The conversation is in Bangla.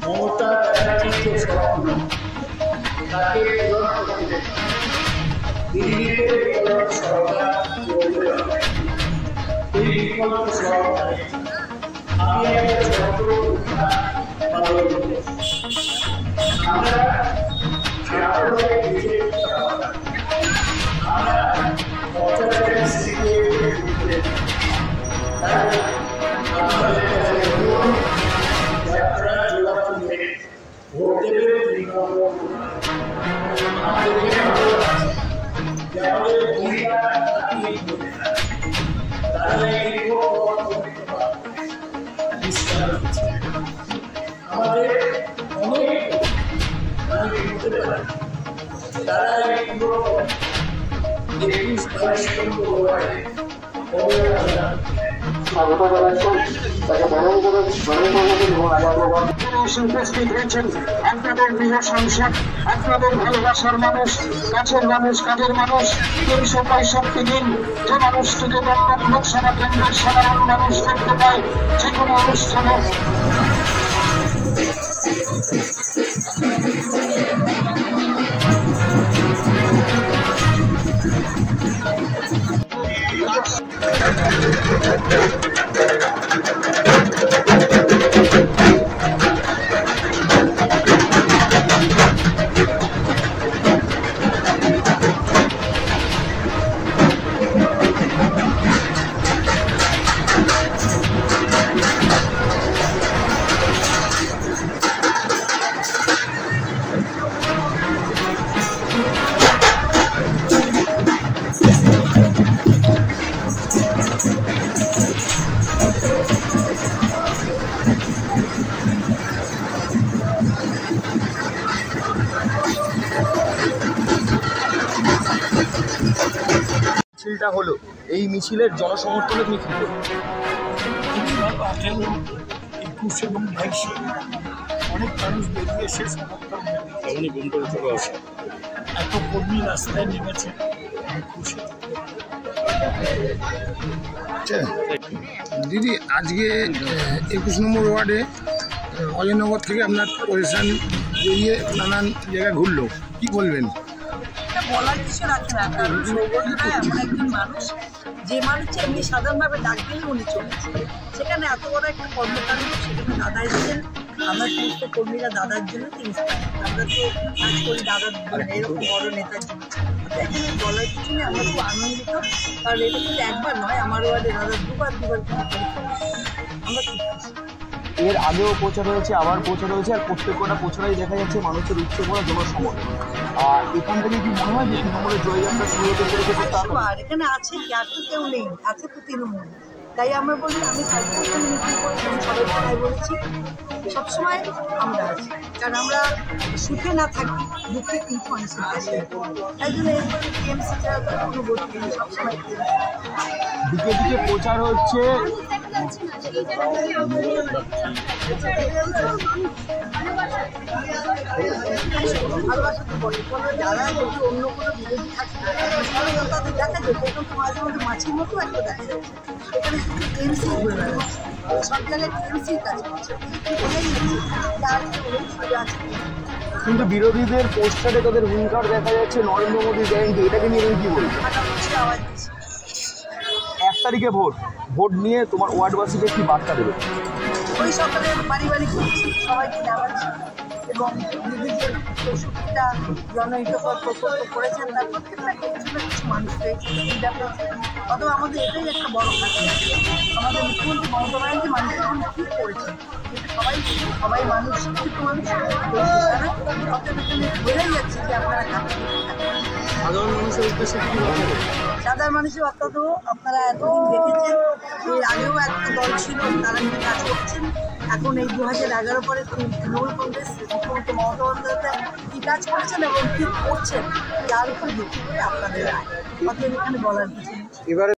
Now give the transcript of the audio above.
মমতা ব্যানার্জিকে স্বপ্ন তাকে পূরণ করতে দিল্লিতে বিকল্প সরকার করতে হবে। এই বিকল্প সরকারে আমি একটা ছোট ভূমিকা পালন করব। আমরা ছাত্রদের বিজেপি আমরা অত্যাচারের স্মৃতি আমাদের যাত্রা জোড়া তুলে ভোট দেবে আমাদের ভূমিকা আমাদের অনেক তারা স্বাগত জানাচ্ছেন তাকে বরণ করে উপস্থিত হয়েছেন আপনাদের প্রিয় সাংসদ, আপনাদের ভালোবাসার মানুষ, কাছের মানুষ, কাজের মানুষ, 365 দিন যে মানুষটিকে দমদম লোকসভা কেন্দ্রের সাধারণ মানুষ দেখতে পায় যে কোনো অনুষ্ঠানে। মিছিলটা হলো, এই মিছিলের জনসমর্থনে তুমি কি করবে? 18, 21 এবং 22 অনেক মানুষ বেরিয়ে এসে সমর্থন করেছে। এত কর্মী রাস্তায় নেমেছে, আমি খুশি। দিদি, আজকে 21 নম্বর ওয়ার্ডে অজয়নগর থেকে আপনার পজিশন বেরিয়ে নানান জায়গায় ঘুরলো, কি বলবেন? বলার কিছু রাখে না, কারণ সৌগন্যরা এমন একজন মানুষ যে মানুষকে এমনি সাধারণভাবে ডাকলেই উনি চলেছে। সেখানে এত বড় একটা কর্মকাণ্ড, সেখানে দাদা এসেছেন, আমরা সমস্ত কর্মীরা দাদার জন্য তিনি আমরা তো কাজ করি দাদার এরকম বড় নেতার জন্য। এখানে বলার কিছু নেই, আমরা খুব আনন্দিত, কারণ এটা কিন্তু একবার নয়, আমার ওয়ার্ডে দাদা দুবার আমরা খুব খুশি। এর আগেও প্রচার হয়েছে, আবার প্রচার হয়েছে, আর প্রত্যেকটা প্রচারেই দেখা যাচ্ছে মানুষের উচ্চ করা জনসমর্থন। আর এখান থেকে কি মনে হয় যে তৃণমূলের জয়যাত্রা শুরু হতে চলেছে? আর এখানে আছে কি, আর তো কেউ নেই, আছে তো তৃণমূল। তাই আমরা বলি, আমি মিটিং করেছি, আমি সবাই বলেছি সবসময় আমরা আছি, কারণ আমরা সুখে না থাকি, দুঃখে কিন্তু অনেক সুখ আসে। তাই জন্য এরপরে টিএমসি ছাড়া তো কোনো ভোট নেই, সবসময় দিকে দিকে প্রচার হচ্ছে। ভালোবাসা তো বলে, যারা যদি অন্য কোনো বিরোধী থাকে তাদের দেখা যায়, এখন তো মাঝে মধ্যে মাছির মতো একটা দেখা যাচ্ছে। এখানে শুধু টিএমসি ঘুরে বেড়াচ্ছে, সব জায়গায় টিএমসির কাজ করছে, আছে। কিন্তু বিরোধীদের পোস্টারে তাদের হুঙ্কার দেখা যাচ্ছে নরেন্দ্র মোদী জয়ন্তী, এটাকে নিয়ে তুমি কি বলছো? আওয়াজ দিচ্ছে 1 তারিখে ভোট নিয়ে তোমার ওয়ার্ডবাসীকে কি বার্তা দেবে? ওই সকালে পারিবারিক সবাইকে জানাচ্ছি, এবং বিদ্যুতের 64টা জনহিতকর প্রকল্প করেছেন, তার প্রত্যেকটা কিছু না কিছু মানুষ পেয়েছে, সুবিধা পেয়েছে। অথবা আমাদের এটাই একটা বড় কাজ, আমাদের মুখ্যমন্ত্রী মমতা ব্যানার্জি মানুষের জন্য কী করেছেন, সবাই মানুষ শিক্ষিত মানুষ, তারা অতএব এখানে বোঝাই যাচ্ছে যে আপনারা সাধারণ মানুষের উদ্দেশ্যে কি বলবেন? সাধারণ মানুষের অত্যন্ত আপনারা এতদিন দেখেছেন, এর আগেও একটা দল ছিল, তারা কাজ করছেন, এখন এই 2011 পরে তৃণমূল কংগ্রেস মুখ্যমন্ত্রী মমতা বন্দ্যোপাধ্যায় কী কাজ করেছেন এবং কী করছেন যার উপর ভিত্তি করে আপনাদের রায়। অতএব এখানে বলার কিছু নেই।